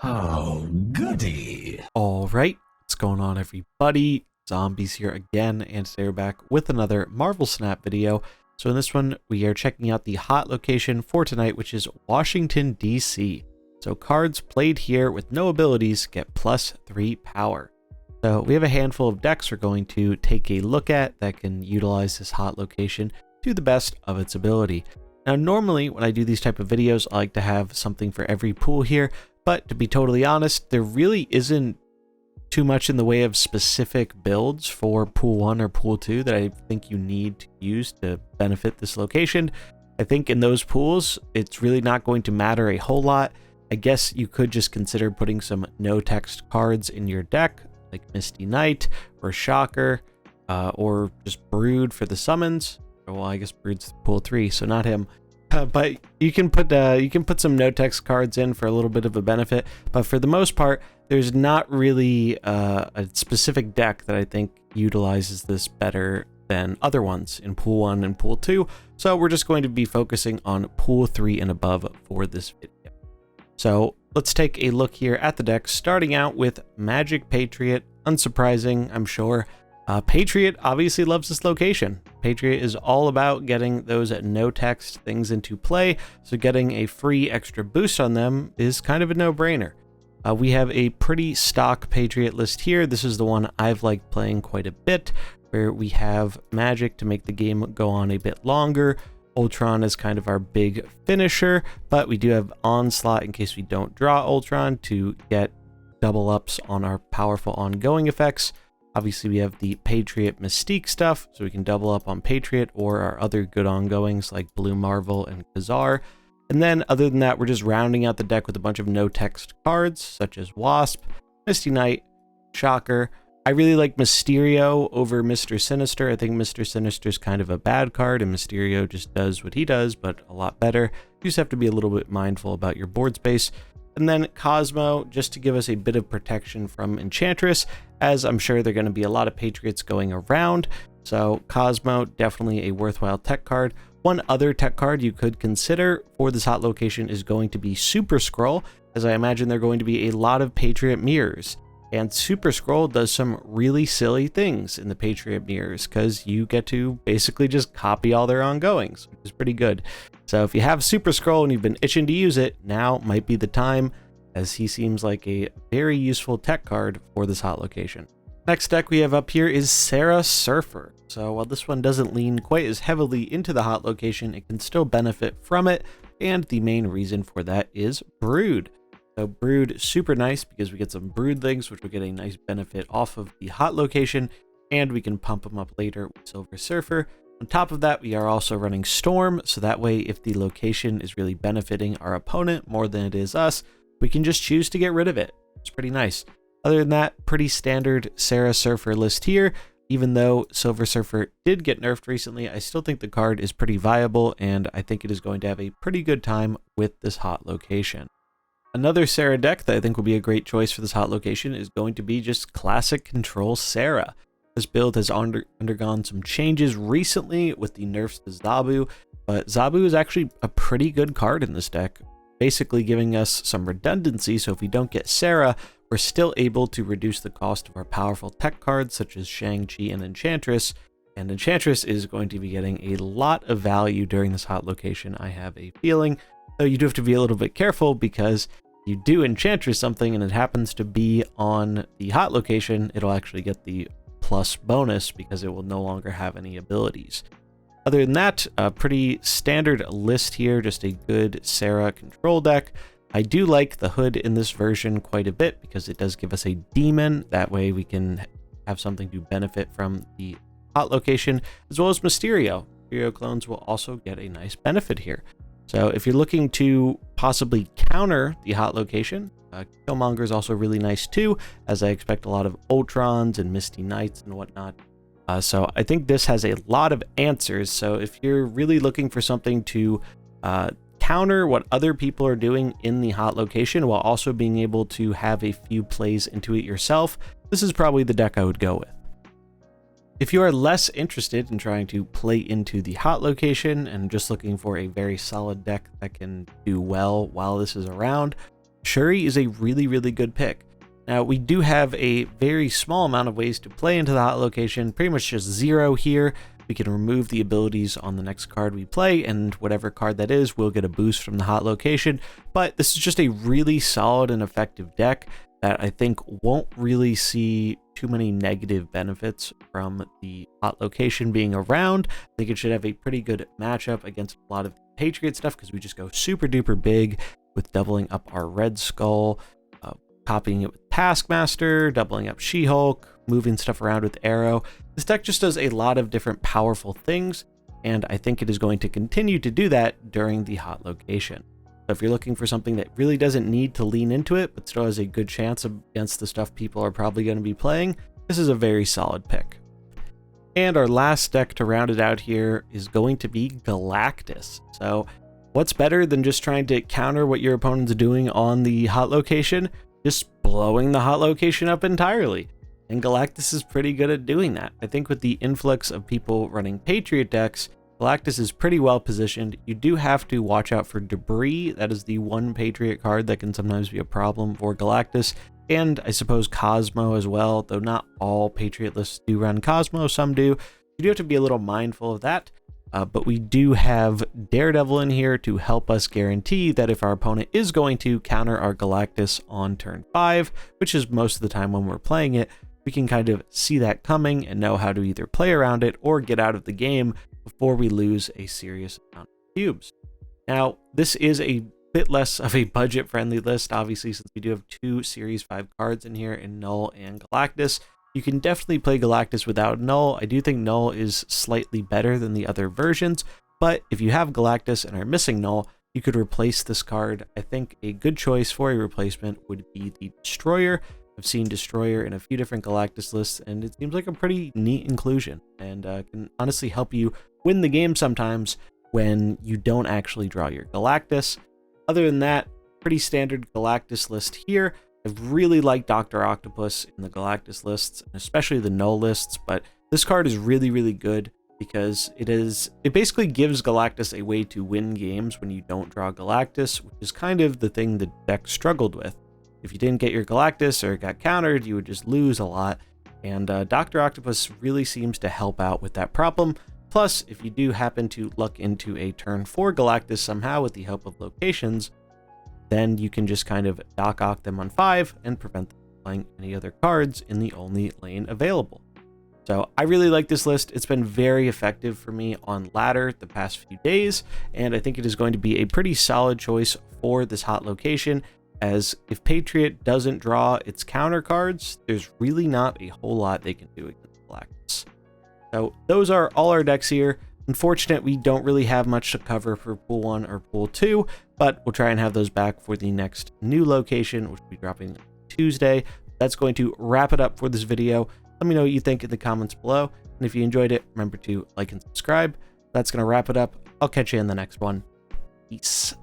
Oh, goody. All right, what's going on, everybody? Zombies here again, and today we're back with another Marvel Snap video. So in this one, we are checking out the hot location for tonight, which is Washington, D.C. So cards played here with no abilities get +3 power. So we have a handful of decks we're going to take a look at that can utilize this hot location to the best of its ability. Now, normally when I do these type of videos, I like to have something for every pool here. But to be totally honest, there really isn't too much in the way of specific builds for Pool 1 or Pool 2 that I think you need to use to benefit this location. I think in those pools, it's really not going to matter a whole lot. I guess you could just consider putting some no-text cards in your deck, like Misty Knight or Shocker, or just Brood for the summons. Well, I guess Brood's Pool 3, so not him. But you can put some no text cards in for a little bit of a benefit, but for the most part, there's not really a specific deck that I think utilizes this better than other ones in Pool 1 and Pool 2. So we're just going to be focusing on Pool 3 and above for this video. So let's take a look here at the deck, starting out with Magic Patriot. Unsurprising, I'm sure. Patriot obviously loves this location. Patriot is all about getting those no-text things into play, so getting a free extra boost on them is kind of a no-brainer. We have a pretty stock Patriot list here. This is the one I've liked playing quite a bit, where we have Magic to make the game go on a bit longer. Ultron is kind of our big finisher, but we do have Onslaught in case we don't draw Ultron to get double ups on our powerful ongoing effects. Obviously, we have the Patriot Mystique stuff, so we can double up on Patriot or our other good ongoings like Blue Marvel and Khazar. And then, other than that, we're just rounding out the deck with a bunch of no-text cards, such as Wasp, Misty Knight, Shocker. I really like Mysterio over Mr. Sinister. I think Mr. Sinister is kind of a bad card, and Mysterio just does what he does, but a lot better. You just have to be a little bit mindful about your board space. And then Cosmo, just to give us a bit of protection from Enchantress, as I'm sure there are going to be a lot of Patriots going around. So Cosmo, definitely a worthwhile tech card. One other tech card you could consider for this hot location is going to be Super Scroll, as I imagine there are going to be a lot of Patriot mirrors. And Super Scroll does some really silly things in the Patriot mirrors, because you get to basically just copy all their ongoings, which is pretty good. So if you have Super Scroll and you've been itching to use it, now might be the time, as he seems like a very useful tech card for this hot location. Next deck we have up here is Sarah Surfer. So while this one doesn't lean quite as heavily into the hot location, it can still benefit from it, and the main reason for that is Brood. So Brood, super nice because we get some Broodlings, which will get a nice benefit off of the hot location, and we can pump them up later with Silver Surfer. On top of that, we are also running Storm, so that way if the location is really benefiting our opponent more than it is us, we can just choose to get rid of it. It's pretty nice. Other than that, pretty standard Sarah Surfer list here. Even though Silver Surfer did get nerfed recently, I still think the card is pretty viable, and I think it is going to have a pretty good time with this hot location. Another Sarah deck that I think will be a great choice for this hot location is going to be just classic Control Sarah. This build has undergone some changes recently with the nerfs to Zabu, but Zabu is actually a pretty good card in this deck, basically giving us some redundancy, so if we don't get Sarah, we're still able to reduce the cost of our powerful tech cards such as Shang-Chi and Enchantress, and Enchantress is going to be getting a lot of value during this hot location, I have a feeling, though you do have to be a little bit careful because you do Enchantress something and it happens to be on the hot location, it'll actually get the plus bonus because it will no longer have any abilities. Other than that, a pretty standard list here, just a good Sarah control deck. I do like the hood in this version quite a bit because it does give us a demon. That way we can have something to benefit from the hot location, as well as Mysterio. Mysterio clones will also get a nice benefit here. So if you're looking to possibly counter the hot location, Killmonger is also really nice too, as I expect a lot of Ultrons and Misty Knights and whatnot. So I think this has a lot of answers. So if you're really looking for something to counter what other people are doing in the hot location while also being able to have a few plays into it yourself, this is probably the deck I would go with. If you are less interested in trying to play into the hot location and just looking for a very solid deck that can do well while this is around, Shuri is a really, really good pick. Now, we do have a very small amount of ways to play into the hot location, pretty much just 0 here. We can remove the abilities on the next card we play, and whatever card that is will get a boost from the hot location. But this is just a really solid and effective deck that I think won't really see too many negative benefits from the hot location being around. I think it should have a pretty good matchup against a lot of Patriot stuff, because we just go super duper big with doubling up our Red Skull, copying it with Taskmaster, doubling up She-Hulk, moving stuff around with Arrow. This deck just does a lot of different powerful things, and I think it is going to continue to do that during the hot location. So if you're looking for something that really doesn't need to lean into it, but still has a good chance against the stuff people are probably going to be playing, this is a very solid pick. And our last deck to round it out here is going to be Galactus. So what's better than just trying to counter what your opponent's doing on the hot location? Just blowing the hot location up entirely. And Galactus is pretty good at doing that. I think with the influx of people running Patriot decks, Galactus is pretty well positioned. You do have to watch out for Debris. That is the one Patriot card that can sometimes be a problem for Galactus. And I suppose Cosmo as well, though not all Patriot lists do run Cosmo, some do. You do have to be a little mindful of that. But we do have Daredevil in here to help us guarantee that if our opponent is going to counter our Galactus on turn 5, which is most of the time when we're playing it, we can kind of see that coming and know how to either play around it or get out of the game before we lose a serious amount of cubes. Now, this is a bit less of a budget-friendly list, obviously, since we do have 2 Series 5 cards in here in Null and Galactus. You can definitely play Galactus without Null. I do think Null is slightly better than the other versions, but if you have Galactus and are missing Null, you could replace this card. I think a good choice for a replacement would be the Destroyer. I've seen Destroyer in a few different Galactus lists, and it seems like a pretty neat inclusion, and can honestly help you win the game sometimes when you don't actually draw your Galactus. Other than that, pretty standard Galactus list here. I really like Dr. Octopus in the Galactus lists, and especially the Null lists, but this card is really, really good because it basically gives Galactus a way to win games when you don't draw Galactus, which is kind of the thing the deck struggled with. If you didn't get your Galactus or it got countered, you would just lose a lot, and Dr. Octopus really seems to help out with that problem. Plus, if you do happen to luck into a turn 4 Galactus somehow with the help of locations, then you can just kind of Doc-Ock them on 5 and prevent them from playing any other cards in the only lane available. So I really like this list. It's been very effective for me on ladder the past few days, and I think it is going to be a pretty solid choice for this hot location, as if Patriot doesn't draw its counter cards, there's really not a whole lot they can do against Galactus. So those are all our decks here. Unfortunate, we don't really have much to cover for Pool 1 or Pool 2, but we'll try and have those back for the next new location, which will be dropping Tuesday. That's going to wrap it up for this video. Let me know what you think in the comments below, and if you enjoyed it, remember to like and subscribe. That's going to wrap it up. I'll catch you in the next one. Peace.